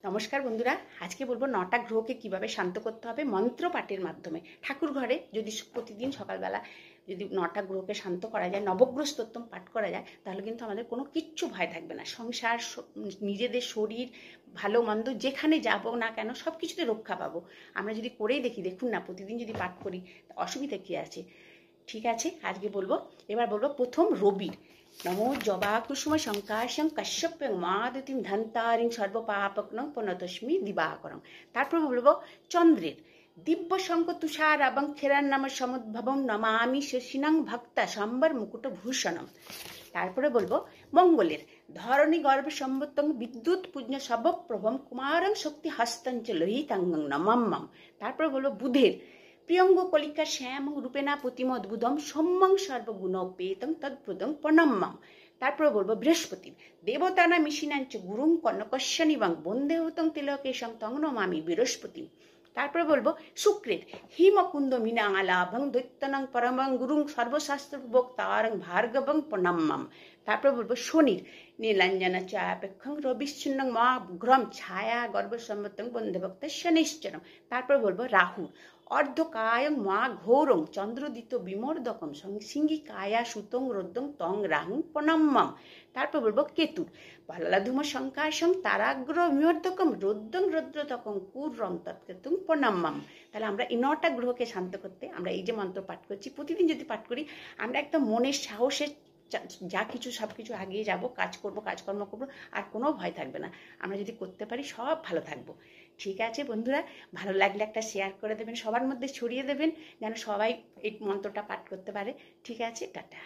নমস্কার বন্ধুরা, আজকে বলবো 9টা গ্রহকে কিভাবে শান্ত করতে হবে মন্ত্র পাঠের মাধ্যমে। ঠাকুর ঘরে যদি প্রতিদিন সকালবেলা যদি 9টা গ্রহকে শান্ত করা যায়, নবগ্রহ স্তোত্র পাঠ করা যায়, তাহলে কিন্তু আমাদের কোনো কিচ্ছু ভয় থাকবে না। সংসার, নিজেদের শরীর, ভালো মন্দ যেখানে যাব না কেন সব কিছুতে রক্ষা পাবো। আমরা যদি করেই দেখুন না, প্রতিদিন যদি পাঠ করি অসুবিধা কী আছে? ঠিক আছে, আজকে বলবো। এবার বলবো প্রথম রবির। নমো জবা কুসুম শঙ্কাশং কশ্যপ্যং মাদতিম ধন্তারিং সর্বপাপকনং প্রণতস্মি দিবাকরং। তারপর বলবো চন্দ্রের। দিব্য শঙ্খ তুষার এবং খেরার নাম সমুদ্ভবম নমামি শশিনং ভক্তা সম্বর মুকুট ভূষণম। তারপরে বলবো মঙ্গলের। ধরণী গর্ভ সম্বতং বিদ্যুৎ পূজ্য সর্বপ্রভম কুমারং শক্তি হস্তঞ্চ লোহিতাঙ্গং নমাম্মম। তারপরে বলবো বুধের। প্রিয়ঙ্গ কলিকা শ্যাম রূপেণা প্রতিমদ্ভুতম সৌম্যং সর্বগুণোপেতং তদ্ভুতং প্রণম্যম। তারপরে বলবো বৃহস্পতির। দেবতানা মিশিনাঞ্চ গুরুং কর্ণকস্যানিবাং বন্দেহতং তিলকেশং তং নমামি বৃহস্পতি। তারপরে বলবো শুক্রের। হিমকুন্দ মীনালাভং দৈত্যনং পরমং গুরুং সর্বশাস্ত্র ভোক্তারং ভার্গবং প্রণম্যম। তারপরে বলবো শনির। নীলাঞ্জনা চাপেক্ষং রবিচ্ছিন্নং মা গ্রম ছায়া গর্ভসম্মতং বন্দে ভক্ত শনিশ্চরম। তারপরে বলবো রাহুর। অর্ধকায়ং মা ঘোরং চন্দ্রদিত বিমর্দকম সিংহী কায়া সুতং রোদ্দং তং রাহুং প্রণম্যম। তারপর বলবো কেতুর। পাল্লাধুম শঙ্কাশং তারাগ্র বিমর্দকম রোদ্দং রৌদ্রতকং কুরং তৎকেতুং প্রণম্যম। তাহলে আমরা এই 9টা গ্রহকে শান্ত করতে আমরা এই যে মন্ত্র পাঠ করছি, প্রতিদিন যদি পাঠ করি আমরা একদম মনের সাহসে যা কিছু সব কিছু আগিয়ে যাব, কাজ করব, কাজকর্ম করবো, আর কোনো ভয় থাকবে না। আমরা যদি করতে পারি সব ভালো থাকবো। ঠিক আছে বন্ধুরা, ভালো লাগলে একটা শেয়ার করে দেবেন, সবার মধ্যে ছড়িয়ে দেবেন, যেন সবাই এই মন্ত্রটা পাঠ করতে পারে। ঠিক আছে, টাটা।